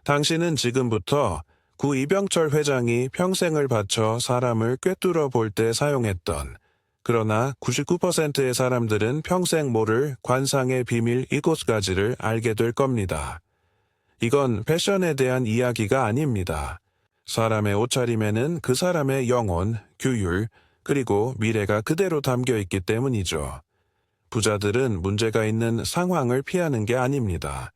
당신은 지금부터 구 이병철 회장이 평생을 바쳐 사람을 꿰뚫어 볼 때 사용했던, 그러나 99%의 사람들은 평생 모를 관상의 비밀 이곳까지를 알게 될 겁니다. 이건 패션에 대한 이야기가 아닙니다. 사람의 옷차림에는 그 사람의 영혼, 규율, 그리고 미래가 그대로 담겨 있기 때문이죠. 부자들은 문제가 있는 상황을 피하는 게 아닙니다.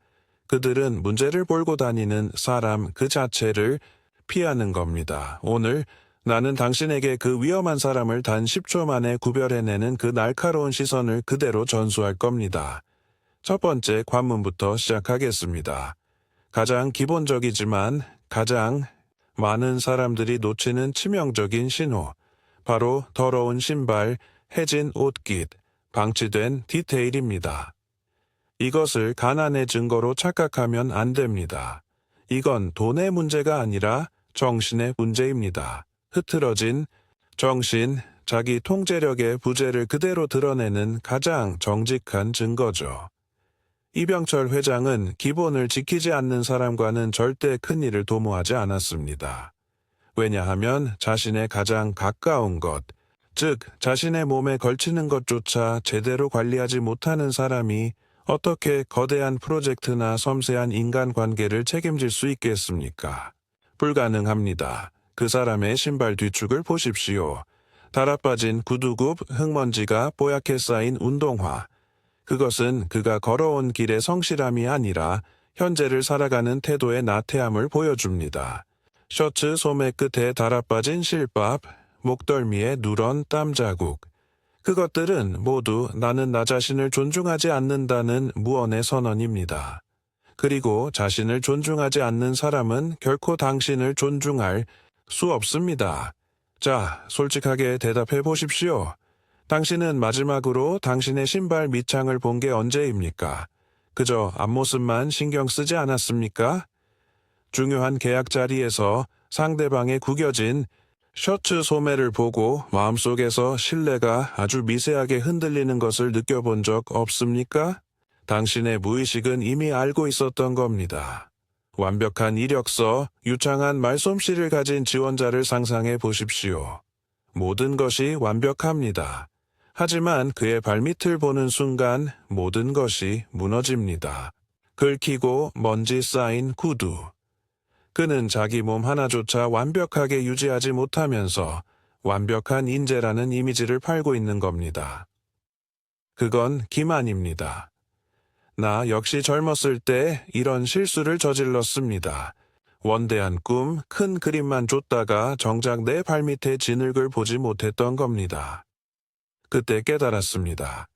그들은 문제를 몰고 다니는 사람 그 자체를 피하는 겁니다. 오늘 나는 당신에게 그 위험한 사람을 단 10초 만에 구별해내는 그 날카로운 시선을 그대로 전수할 겁니다. 첫 번째 관문부터 시작하겠습니다. 가장 기본적이지만 가장 많은 사람들이 놓치는 치명적인 신호. 바로 더러운 신발, 해진 옷깃, 방치된 디테일입니다. 이것을 가난의 증거로 착각하면 안 됩니다. 이건 돈의 문제가 아니라 정신의 문제입니다. 흐트러진 정신, 자기 통제력의 부재를 그대로 드러내는 가장 정직한 증거죠. 이병철 회장은 기본을 지키지 않는 사람과는 절대 큰일을 도모하지 않았습니다. 왜냐하면 자신의 가장 가까운 것, 즉 자신의 몸에 걸치는 것조차 제대로 관리하지 못하는 사람이 어떻게 거대한 프로젝트나 섬세한 인간관계를 책임질 수 있겠습니까? 불가능합니다. 그 사람의 신발 뒤축을 보십시오. 달아빠진 구두굽, 흙먼지가 뽀얗게 쌓인 운동화. 그것은 그가 걸어온 길의 성실함이 아니라 현재를 살아가는 태도의 나태함을 보여줍니다. 셔츠 소매 끝에 달아빠진 실밥, 목덜미에 누런 땀 자국. 그것들은 모두 나는 나 자신을 존중하지 않는다는 무언의 선언입니다. 그리고 자신을 존중하지 않는 사람은 결코 당신을 존중할 수 없습니다. 자, 솔직하게 대답해 보십시오. 당신은 마지막으로 당신의 신발 밑창을 본 게 언제입니까? 그저 앞모습만 신경 쓰지 않았습니까? 중요한 계약 자리에서 상대방의 구겨진 셔츠 소매를 보고 마음속에서 신뢰가 아주 미세하게 흔들리는 것을 느껴본 적 없습니까? 당신의 무의식은 이미 알고 있었던 겁니다. 완벽한 이력서, 유창한 말솜씨를 가진 지원자를 상상해 보십시오. 모든 것이 완벽합니다. 하지만 그의 발밑을 보는 순간 모든 것이 무너집니다. 긁히고 먼지 쌓인 구두. 그는 자기 몸 하나조차 완벽하게 유지하지 못하면서 완벽한 인재라는 이미지를 팔고 있는 겁니다. 그건 기만입니다. 나 역시 젊었을 때 이런 실수를 저질렀습니다. 원대한 꿈, 큰 그림만 줬다가 정작 내 발밑에 진흙을 보지 못했던 겁니다. 그때 깨달았습니다.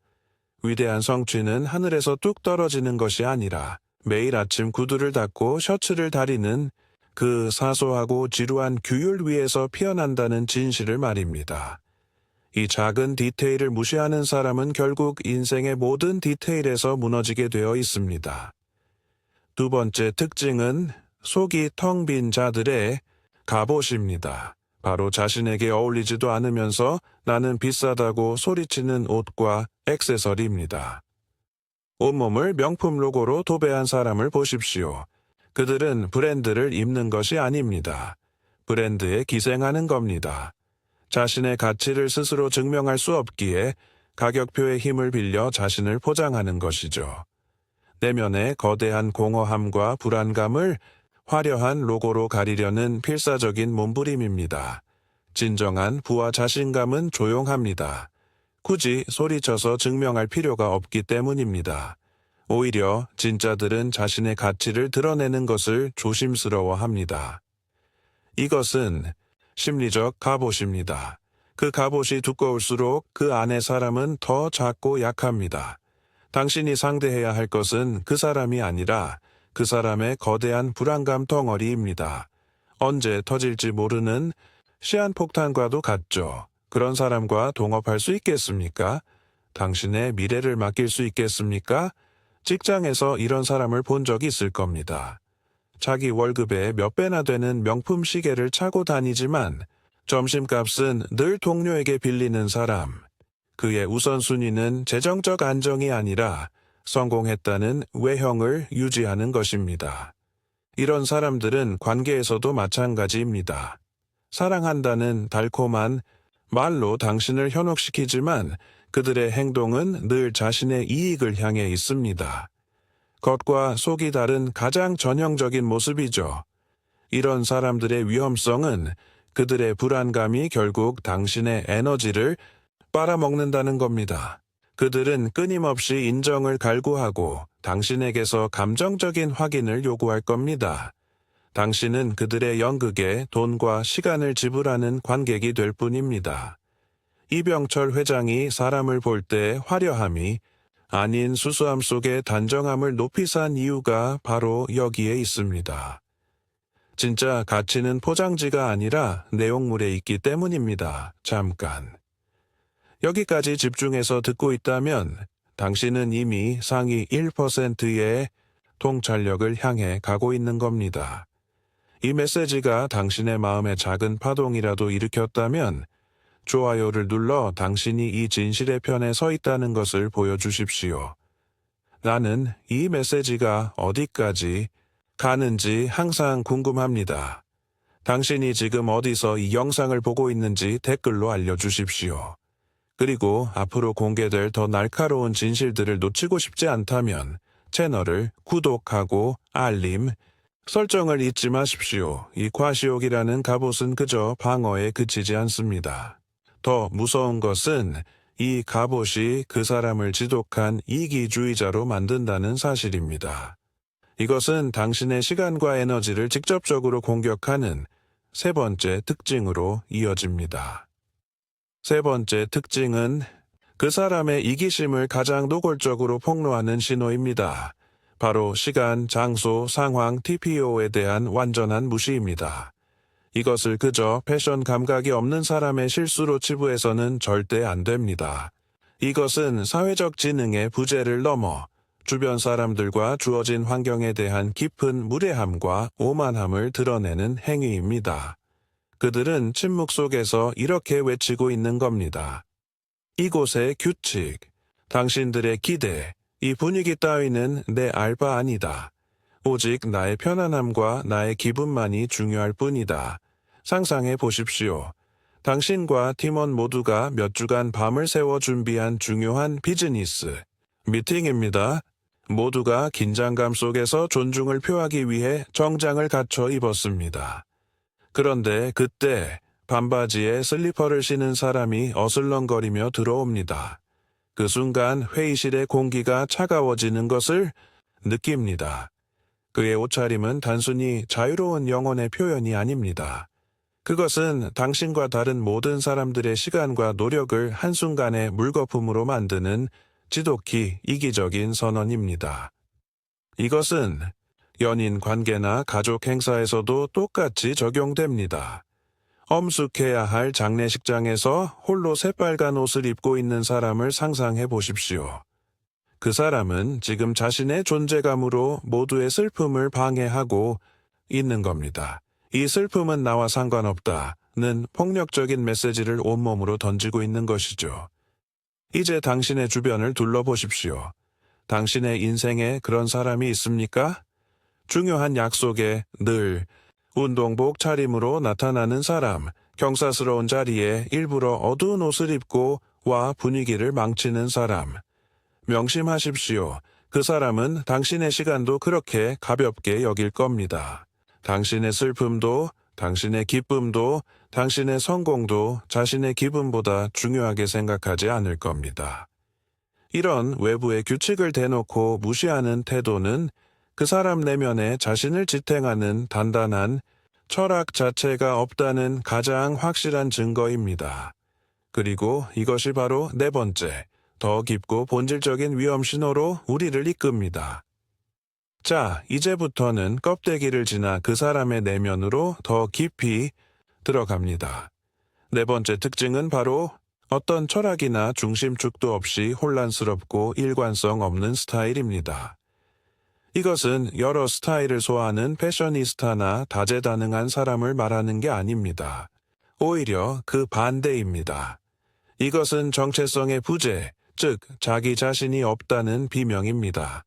위대한 성취는 하늘에서 뚝 떨어지는 것이 아니라 매일 아침 구두를 닦고 셔츠를 다리는 그 사소하고 지루한 규율 위에서 피어난다는 진실을 말입니다. 이 작은 디테일을 무시하는 사람은 결국 인생의 모든 디테일에서 무너지게 되어 있습니다. 두 번째 특징은 속이 텅 빈 자들의 갑옷입니다. 바로 자신에게 어울리지도 않으면서 나는 비싸다고 소리치는 옷과 액세서리입니다. 온몸을 명품 로고로 도배한 사람을 보십시오. 그들은 브랜드를 입는 것이 아닙니다. 브랜드에 기생하는 겁니다. 자신의 가치를 스스로 증명할 수 없기에 가격표의 힘을 빌려 자신을 포장하는 것이죠. 내면의 거대한 공허함과 불안감을 화려한 로고로 가리려는 필사적인 몸부림입니다. 진정한 부와 자신감은 조용합니다. 굳이 소리쳐서 증명할 필요가 없기 때문입니다. 오히려 진짜들은 자신의 가치를 드러내는 것을 조심스러워합니다. 이것은 심리적 갑옷입니다. 그 갑옷이 두꺼울수록 그 안의 사람은 더 작고 약합니다. 당신이 상대해야 할 것은 그 사람이 아니라 그 사람의 거대한 불안감 덩어리입니다. 언제 터질지 모르는 시한폭탄과도 같죠. 그런 사람과 동업할 수 있겠습니까? 당신의 미래를 맡길 수 있겠습니까? 직장에서 이런 사람을 본 적이 있을 겁니다. 자기 월급의 몇 배나 되는 명품 시계를 차고 다니지만 점심값은 늘 동료에게 빌리는 사람. 그의 우선순위는 재정적 안정이 아니라 성공했다는 외형을 유지하는 것입니다. 이런 사람들은 관계에서도 마찬가지입니다. 사랑한다는 달콤한 말로 당신을 현혹시키지만 그들의 행동은 늘 자신의 이익을 향해 있습니다. 겉과 속이 다른 가장 전형적인 모습이죠. 이런 사람들의 위험성은 그들의 불안감이 결국 당신의 에너지를 빨아먹는다는 겁니다. 그들은 끊임없이 인정을 갈구하고 당신에게서 감정적인 확인을 요구할 겁니다. 당신은 그들의 연극에 돈과 시간을 지불하는 관객이 될 뿐입니다. 이병철 회장이 사람을 볼 때 화려함이 아닌 수수함 속에 단정함을 높이 산 이유가 바로 여기에 있습니다. 진짜 가치는 포장지가 아니라 내용물에 있기 때문입니다. 잠깐. 여기까지 집중해서 듣고 있다면 당신은 이미 상위 1%의 통찰력을 향해 가고 있는 겁니다. 이 메시지가 당신의 마음에 작은 파동이라도 일으켰다면 좋아요를 눌러 당신이 이 진실의 편에 서 있다는 것을 보여주십시오. 나는 이 메시지가 어디까지 가는지 항상 궁금합니다. 당신이 지금 어디서 이 영상을 보고 있는지 댓글로 알려주십시오. 그리고 앞으로 공개될 더 날카로운 진실들을 놓치고 싶지 않다면 채널을 구독하고 알림, 설정을 잊지 마십시오. 이 과시욕이라는 갑옷은 그저 방어에 그치지 않습니다. 더 무서운 것은 이 갑옷이 그 사람을 지독한 이기주의자로 만든다는 사실입니다. 이것은 당신의 시간과 에너지를 직접적으로 공격하는 세 번째 특징으로 이어집니다. 세 번째 특징은 그 사람의 이기심을 가장 노골적으로 폭로하는 신호입니다. 바로 시간, 장소, 상황, TPO에 대한 완전한 무시입니다. 이것을 그저 패션 감각이 없는 사람의 실수로 치부해서는 절대 안 됩니다. 이것은 사회적 지능의 부재를 넘어 주변 사람들과 주어진 환경에 대한 깊은 무례함과 오만함을 드러내는 행위입니다. 그들은 침묵 속에서 이렇게 외치고 있는 겁니다. 이곳의 규칙, 당신들의 기대, 이 분위기 따위는 내 알 바 아니다. 오직 나의 편안함과 나의 기분만이 중요할 뿐이다. 상상해 보십시오. 당신과 팀원 모두가 몇 주간 밤을 새워 준비한 중요한 비즈니스 미팅입니다. 모두가 긴장감 속에서 존중을 표하기 위해 정장을 갖춰 입었습니다. 그런데 그때 반바지에 슬리퍼를 신은 사람이 어슬렁거리며 들어옵니다. 그 순간 회의실의 공기가 차가워지는 것을 느낍니다. 그의 옷차림은 단순히 자유로운 영혼의 표현이 아닙니다. 그것은 당신과 다른 모든 사람들의 시간과 노력을 한순간에 물거품으로 만드는 지독히 이기적인 선언입니다. 이것은 연인 관계나 가족 행사에서도 똑같이 적용됩니다. 엄숙해야 할 장례식장에서 홀로 새빨간 옷을 입고 있는 사람을 상상해 보십시오. 그 사람은 지금 자신의 존재감으로 모두의 슬픔을 방해하고 있는 겁니다. 이 슬픔은 나와 상관없다는 폭력적인 메시지를 온몸으로 던지고 있는 것이죠. 이제 당신의 주변을 둘러보십시오. 당신의 인생에 그런 사람이 있습니까? 중요한 약속에 늘 운동복 차림으로 나타나는 사람, 경사스러운 자리에 일부러 어두운 옷을 입고 와 분위기를 망치는 사람. 명심하십시오. 그 사람은 당신의 시간도 그렇게 가볍게 여길 겁니다. 당신의 슬픔도, 당신의 기쁨도, 당신의 성공도 자신의 기분보다 중요하게 생각하지 않을 겁니다. 이런 외부의 규칙을 대놓고 무시하는 태도는 그 사람 내면에 자신을 지탱하는 단단한 철학 자체가 없다는 가장 확실한 증거입니다. 그리고 이것이 바로 네 번째, 더 깊고 본질적인 위험 신호로 우리를 이끕니다. 자, 이제부터는 껍데기를 지나 그 사람의 내면으로 더 깊이 들어갑니다. 네 번째 특징은 바로 어떤 철학이나 중심축도 없이 혼란스럽고 일관성 없는 스타일입니다. 이것은 여러 스타일을 소화하는 패셔니스타나 다재다능한 사람을 말하는 게 아닙니다. 오히려 그 반대입니다. 이것은 정체성의 부재, 즉 자기 자신이 없다는 비명입니다.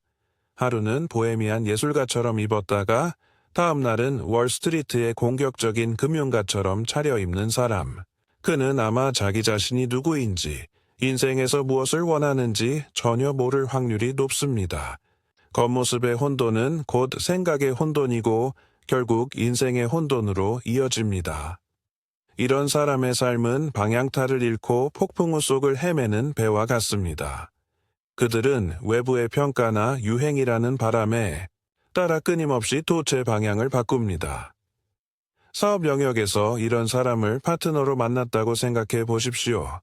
하루는 보헤미안 예술가처럼 입었다가 다음 날은 월스트리트의 공격적인 금융가처럼 차려입는 사람. 그는 아마 자기 자신이 누구인지, 인생에서 무엇을 원하는지 전혀 모를 확률이 높습니다. 겉모습의 혼돈은 곧 생각의 혼돈이고 결국 인생의 혼돈으로 이어집니다. 이런 사람의 삶은 방향타를 잃고 폭풍우 속을 헤매는 배와 같습니다. 그들은 외부의 평가나 유행이라는 바람에 따라 끊임없이 도체 방향을 바꿉니다. 사업 영역에서 이런 사람을 파트너로 만났다고 생각해 보십시오.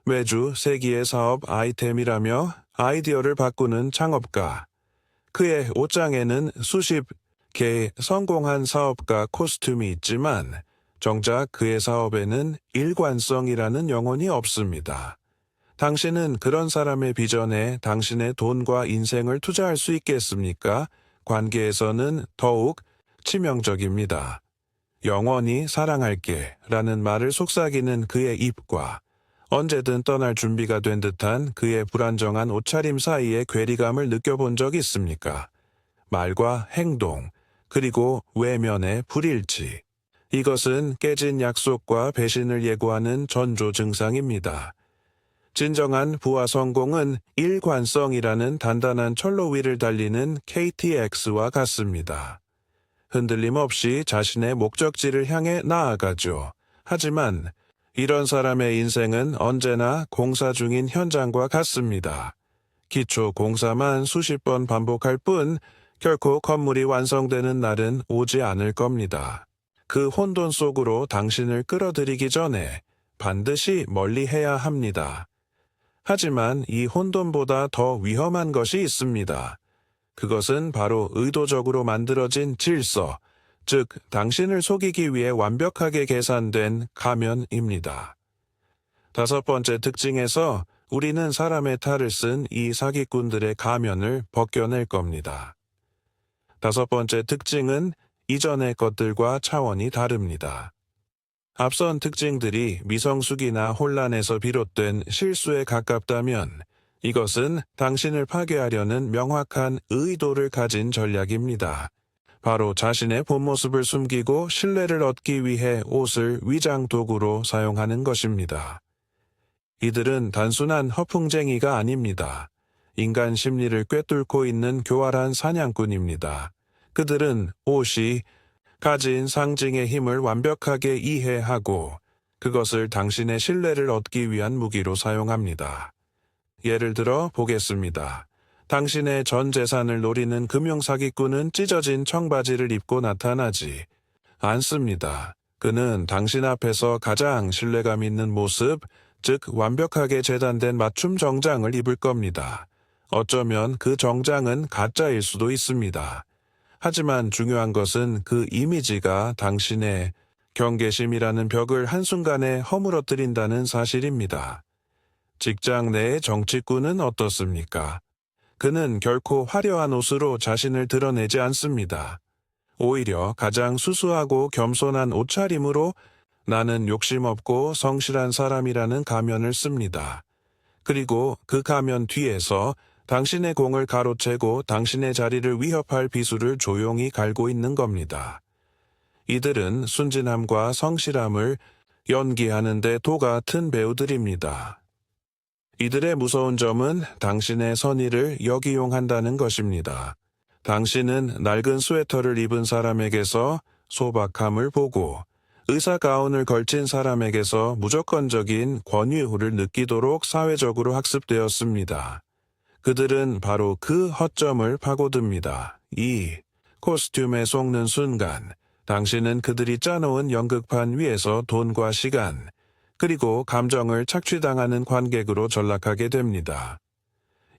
매주 세기의 사업 아이템이라며 아이디어를 바꾸는 창업가. 그의 옷장에는 수십 개의 성공한 사업가 코스튬이 있지만 정작 그의 사업에는 일관성이라는 영혼이 없습니다. 당신은 그런 사람의 비전에 당신의 돈과 인생을 투자할 수 있겠습니까? 관계에서는 더욱 치명적입니다. 영원히 사랑할게 라는 말을 속삭이는 그의 입과 언제든 떠날 준비가 된 듯한 그의 불안정한 옷차림 사이의 괴리감을 느껴본 적 있습니까? 말과 행동, 그리고 외면의 불일치. 이것은 깨진 약속과 배신을 예고하는 전조 증상입니다. 진정한 부와 성공은 일관성이라는 단단한 철로 위를 달리는 KTX와 같습니다. 흔들림 없이 자신의 목적지를 향해 나아가죠. 하지만 이런 사람의 인생은 언제나 공사 중인 현장과 같습니다. 기초 공사만 수십 번 반복할 뿐 결코 건물이 완성되는 날은 오지 않을 겁니다. 그 혼돈 속으로 당신을 끌어들이기 전에 반드시 멀리해야 합니다. 하지만 이 혼돈보다 더 위험한 것이 있습니다. 그것은 바로 의도적으로 만들어진 질서, 즉 당신을 속이기 위해 완벽하게 계산된 가면입니다. 다섯 번째 특징에서 우리는 사람의 탈을 쓴 이 사기꾼들의 가면을 벗겨낼 겁니다. 다섯 번째 특징은 이전의 것들과 차원이 다릅니다. 앞선 특징들이 미성숙이나 혼란에서 비롯된 실수에 가깝다면 이것은 당신을 파괴하려는 명확한 의도를 가진 전략입니다. 바로 자신의 본 모습을 숨기고 신뢰를 얻기 위해 옷을 위장 도구로 사용하는 것입니다. 이들은 단순한 허풍쟁이가 아닙니다. 인간 심리를 꿰뚫고 있는 교활한 사냥꾼입니다. 그들은 옷이 가진 상징의 힘을 완벽하게 이해하고 그것을 당신의 신뢰를 얻기 위한 무기로 사용합니다. 예를 들어 보겠습니다. 당신의 전 재산을 노리는 금융사기꾼은 찢어진 청바지를 입고 나타나지 않습니다. 그는 당신 앞에서 가장 신뢰감 있는 모습, 즉 완벽하게 재단된 맞춤 정장을 입을 겁니다. 어쩌면 그 정장은 가짜일 수도 있습니다. 하지만 중요한 것은 그 이미지가 당신의 경계심이라는 벽을 한순간에 허물어뜨린다는 사실입니다. 직장 내의 정치꾼은 어떻습니까? 그는 결코 화려한 옷으로 자신을 드러내지 않습니다. 오히려 가장 수수하고 겸손한 옷차림으로 나는 욕심없고 성실한 사람이라는 가면을 씁니다. 그리고 그 가면 뒤에서 당신의 공을 가로채고 당신의 자리를 위협할 비수를 조용히 갈고 있는 겁니다. 이들은 순진함과 성실함을 연기하는 데 도 같은 배우들입니다. 이들의 무서운 점은 당신의 선의를 역이용한다는 것입니다. 당신은 낡은 스웨터를 입은 사람에게서 소박함을 보고 의사 가운을 걸친 사람에게서 무조건적인 권위후를 느끼도록 사회적으로 학습되었습니다. 그들은 바로 그 허점을 파고듭니다. 이 코스튬에 속는 순간 당신은 그들이 짜놓은 연극판 위에서 돈과 시간, 그리고 감정을 착취당하는 관객으로 전락하게 됩니다.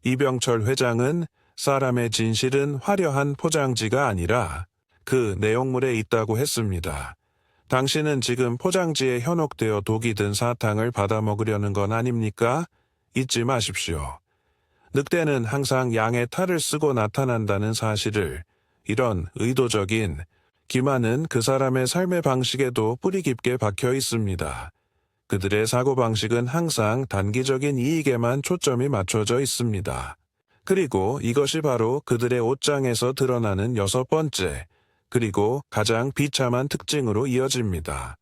이병철 회장은 사람의 진실은 화려한 포장지가 아니라 그 내용물에 있다고 했습니다. 당신은 지금 포장지에 현혹되어 독이 든 사탕을 받아먹으려는 건 아닙니까? 잊지 마십시오. 늑대는 항상 양의 탈을 쓰고 나타난다는 사실을 이런 의도적인 기만은 그 사람의 삶의 방식에도 뿌리 깊게 박혀 있습니다. 그들의 사고방식은 항상 단기적인 이익에만 초점이 맞춰져 있습니다. 그리고 이것이 바로 그들의 옷장에서 드러나는 여섯 번째, 그리고 가장 비참한 특징으로 이어집니다.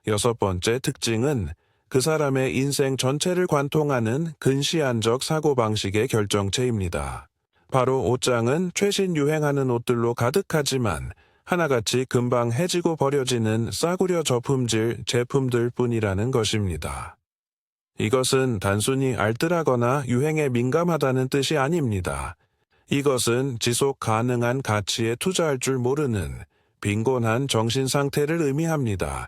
여섯 번째 특징은 그 사람의 인생 전체를 관통하는 근시안적 사고방식의 결정체입니다. 바로 옷장은 최신 유행하는 옷들로 가득하지만 하나같이 금방 해지고 버려지는 싸구려 저품질 제품들 뿐이라는 것입니다. 이것은 단순히 알뜰하거나 유행에 민감하다는 뜻이 아닙니다. 이것은 지속 가능한 가치에 투자할 줄 모르는 빈곤한 정신 상태를 의미합니다.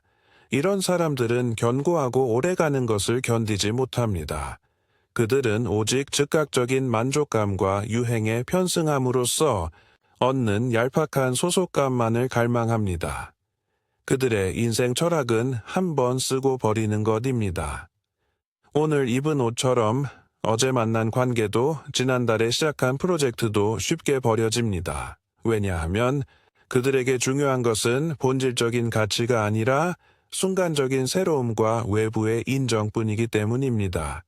이런 사람들은 견고하고 오래가는 것을 견디지 못합니다. 그들은 오직 즉각적인 만족감과 유행에 편승함으로써 얻는 얄팍한 소속감만을 갈망합니다. 그들의 인생 철학은 한 번 쓰고 버리는 것입니다. 오늘 입은 옷처럼 어제 만난 관계도 지난달에 시작한 프로젝트도 쉽게 버려집니다. 왜냐하면 그들에게 중요한 것은 본질적인 가치가 아니라 순간적인 새로움과 외부의 인정뿐이기 때문입니다.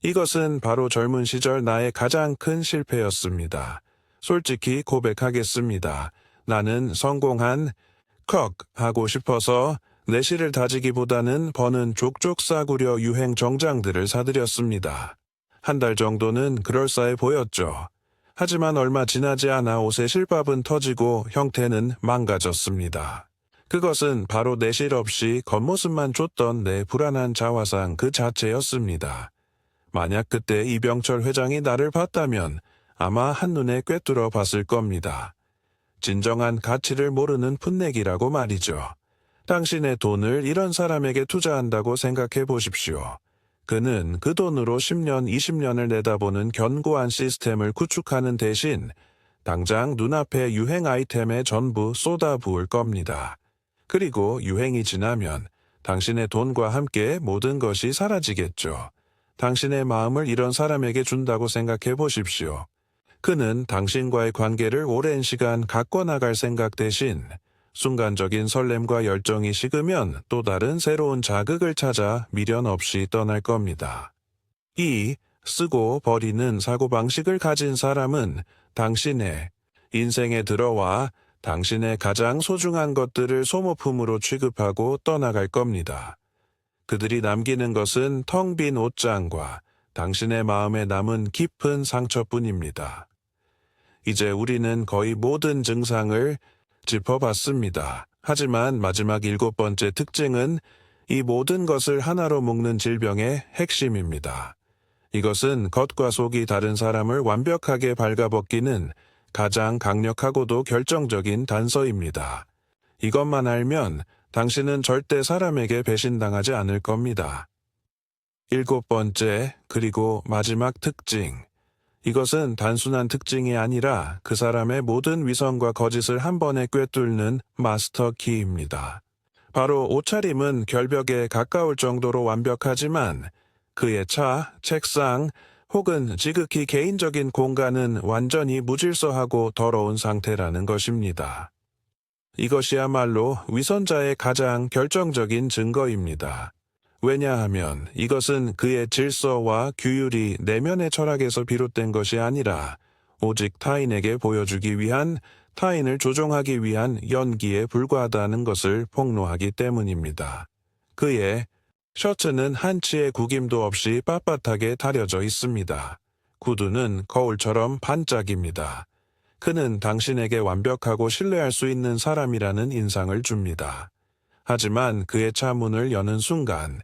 이것은 바로 젊은 시절 나의 가장 큰 실패였습니다. 솔직히 고백하겠습니다. 나는 성공한 컥 하고 싶어서 내실을 다지기보다는 버는 족족 싸구려 유행 정장들을 사들였습니다. 한 달 정도는 그럴싸해 보였죠. 하지만 얼마 지나지 않아 옷의 실밥은 터지고 형태는 망가졌습니다. 그것은 바로 내실 없이 겉모습만 줬던 내 불안한 자화상 그 자체였습니다. 만약 그때 이병철 회장이 나를 봤다면 아마 한눈에 꿰뚫어 봤을 겁니다. 진정한 가치를 모르는 풋내기라고 말이죠. 당신의 돈을 이런 사람에게 투자한다고 생각해 보십시오. 그는 그 돈으로 10년, 20년을 내다보는 견고한 시스템을 구축하는 대신 당장 눈앞의 유행 아이템에 전부 쏟아부을 겁니다. 그리고 유행이 지나면 당신의 돈과 함께 모든 것이 사라지겠죠. 당신의 마음을 이런 사람에게 준다고 생각해 보십시오. 그는 당신과의 관계를 오랜 시간 가꿔나갈 생각 대신 순간적인 설렘과 열정이 식으면 또 다른 새로운 자극을 찾아 미련 없이 떠날 겁니다. 이 쓰고 버리는 사고방식을 가진 사람은 당신의 인생에 들어와 당신의 가장 소중한 것들을 소모품으로 취급하고 떠나갈 겁니다. 그들이 남기는 것은 텅 빈 옷장과 당신의 마음에 남은 깊은 상처뿐입니다. 이제 우리는 거의 모든 증상을 짚어봤습니다. 하지만 마지막 7번째 특징은 이 모든 것을 하나로 묶는 질병의 핵심입니다. 이것은 겉과 속이 다른 사람을 완벽하게 발가벗기는 가장 강력하고도 결정적인 단서입니다. 이것만 알면 당신은 절대 사람에게 배신당하지 않을 겁니다. 7번째, 그리고 마지막 특징. 이것은 단순한 특징이 아니라 그 사람의 모든 위선과 거짓을 한 번에 꿰뚫는 마스터 키입니다. 바로 옷차림은 결벽에 가까울 정도로 완벽하지만 그의 차, 책상 혹은 지극히 개인적인 공간은 완전히 무질서하고 더러운 상태라는 것입니다. 이것이야말로 위선자의 가장 결정적인 증거입니다. 왜냐하면 이것은 그의 질서와 규율이 내면의 철학에서 비롯된 것이 아니라 오직 타인에게 보여주기 위한, 타인을 조종하기 위한 연기에 불과하다는 것을 폭로하기 때문입니다. 그의 셔츠는 한치의 구김도 없이 빳빳하게 다려져 있습니다. 구두는 거울처럼 반짝입니다. 그는 당신에게 완벽하고 신뢰할 수 있는 사람이라는 인상을 줍니다. 하지만 그의 차 문을 여는 순간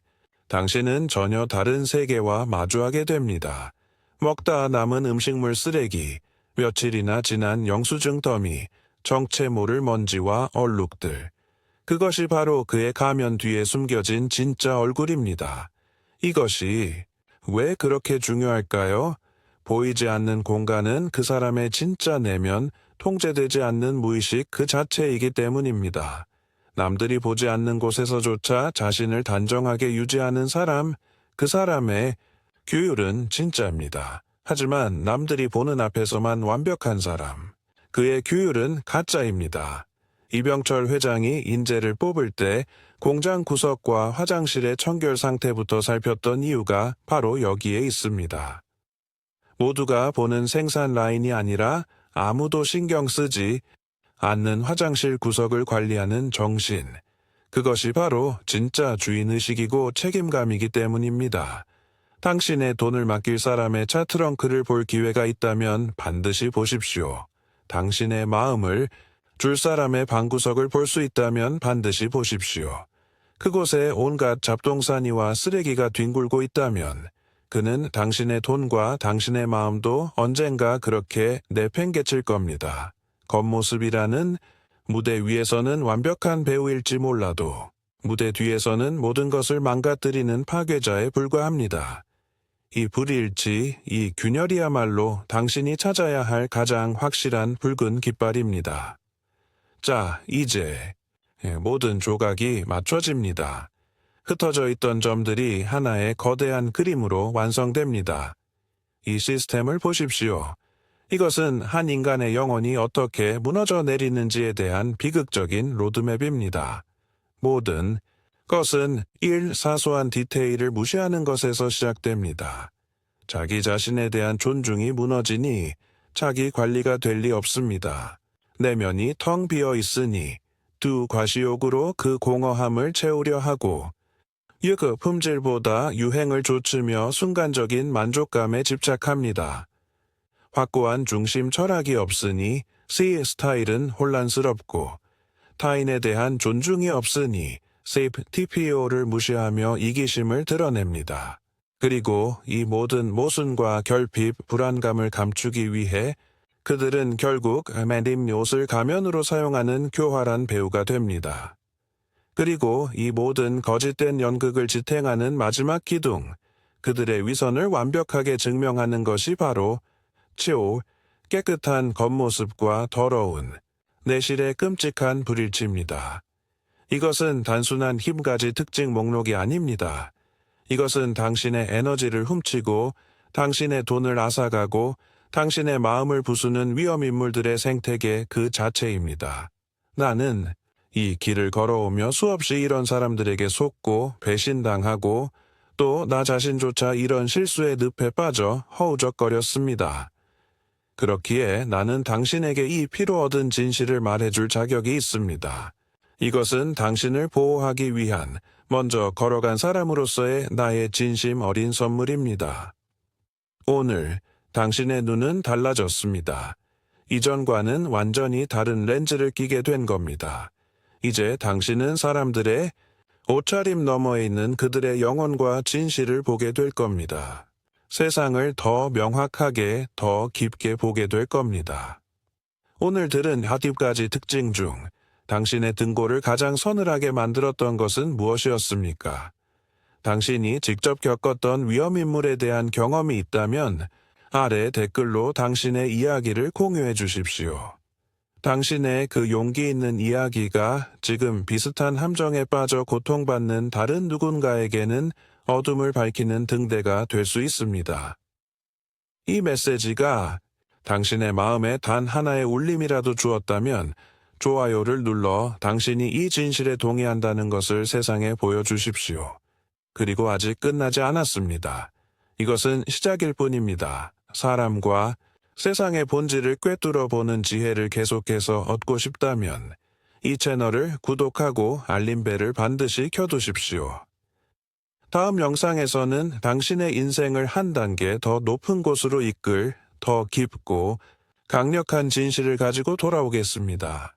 당신은 전혀 다른 세계와 마주하게 됩니다. 먹다 남은 음식물 쓰레기, 며칠이나 지난 영수증 더미, 정체 모를 먼지와 얼룩들. 그것이 바로 그의 가면 뒤에 숨겨진 진짜 얼굴입니다. 이것이 왜 그렇게 중요할까요? 보이지 않는 공간은 그 사람의 진짜 내면, 통제되지 않는 무의식 그 자체이기 때문입니다. 남들이 보지 않는 곳에서조차 자신을 단정하게 유지하는 사람, 그 사람의 규율은 진짜입니다. 하지만 남들이 보는 앞에서만 완벽한 사람, 그의 규율은 가짜입니다. 이병철 회장이 인재를 뽑을 때 공장 구석과 화장실의 청결 상태부터 살폈던 이유가 바로 여기에 있습니다. 모두가 보는 생산 라인이 아니라 아무도 신경 쓰지 앉는 화장실 구석을 관리하는 정신. 그것이 바로 진짜 주인의식이고 책임감이기 때문입니다. 당신의 돈을 맡길 사람의 차 트렁크를 볼 기회가 있다면 반드시 보십시오. 당신의 마음을 줄 사람의 방구석을 볼 수 있다면 반드시 보십시오. 그곳에 온갖 잡동사니와 쓰레기가 뒹굴고 있다면 그는 당신의 돈과 당신의 마음도 언젠가 그렇게 내팽개칠 겁니다. 겉모습이라는 무대 위에서는 완벽한 배우일지 몰라도 무대 뒤에서는 모든 것을 망가뜨리는 파괴자에 불과합니다. 이 불일치, 이 균열이야말로 당신이 찾아야 할 가장 확실한 붉은 깃발입니다. 자, 이제 모든 조각이 맞춰집니다. 흩어져 있던 점들이 하나의 거대한 그림으로 완성됩니다. 이 시스템을 보십시오. 이것은 한 인간의 영혼이 어떻게 무너져 내리는지에 대한 비극적인 로드맵입니다. 모든 것은 사소한 디테일을 무시하는 것에서 시작됩니다. 자기 자신에 대한 존중이 무너지니 자기 관리가 될 리 없습니다. 내면이 텅 비어 있으니 두 과시욕으로 그 공허함을 채우려 하고 품질보다 유행을 좇으며 순간적인 만족감에 집착합니다. 확고한 중심 철학이 없으니 스타일은 혼란스럽고 타인에 대한 존중이 없으니 TPO를 무시하며 이기심을 드러냅니다. 그리고 이 모든 모순과 결핍, 불안감을 감추기 위해 그들은 결국 매림 옷을 가면으로 사용하는 교활한 배우가 됩니다. 그리고 이 모든 거짓된 연극을 지탱하는 마지막 기둥, 그들의 위선을 완벽하게 증명하는 것이 바로 깨끗한 겉모습과 더러운 내실의 끔찍한 불일치입니다. 이것은 단순한 힘가지 특징 목록이 아닙니다. 이것은 당신의 에너지를 훔치고 당신의 돈을 앗아가고 당신의 마음을 부수는 위험인물들의 생태계 그 자체입니다. 나는 이 길을 걸어오며 수없이 이런 사람들에게 속고 배신당하고 또 나 자신조차 이런 실수의 늪에 빠져 허우적거렸습니다. 그렇기에 나는 당신에게 이 피로 얻은 진실을 말해줄 자격이 있습니다. 이것은 당신을 보호하기 위한 먼저 걸어간 사람으로서의 나의 진심 어린 선물입니다. 오늘 당신의 눈은 달라졌습니다. 이전과는 완전히 다른 렌즈를 끼게 된 겁니다. 이제 당신은 사람들의 옷차림 너머에 있는 그들의 영혼과 진실을 보게 될 겁니다. 세상을 더 명확하게, 더 깊게 보게 될 겁니다. 오늘 들은 7가지 특징 중 당신의 등골을 가장 서늘하게 만들었던 것은 무엇이었습니까? 당신이 직접 겪었던 위험인물에 대한 경험이 있다면 아래 댓글로 당신의 이야기를 공유해 주십시오. 당신의 그 용기 있는 이야기가 지금 비슷한 함정에 빠져 고통받는 다른 누군가에게는 어둠을 밝히는 등대가 될 수 있습니다. 이 메시지가 당신의 마음에 단 하나의 울림이라도 주었다면 좋아요를 눌러 당신이 이 진실에 동의한다는 것을 세상에 보여주십시오. 그리고 아직 끝나지 않았습니다. 이것은 시작일 뿐입니다. 사람과 세상의 본질을 꿰뚫어 보는 지혜를 계속해서 얻고 싶다면 이 채널을 구독하고 알림벨을 반드시 켜두십시오. 다음 영상에서는 당신의 인생을 한 단계 더 높은 곳으로 이끌 더 깊고 강력한 진실을 가지고 돌아오겠습니다.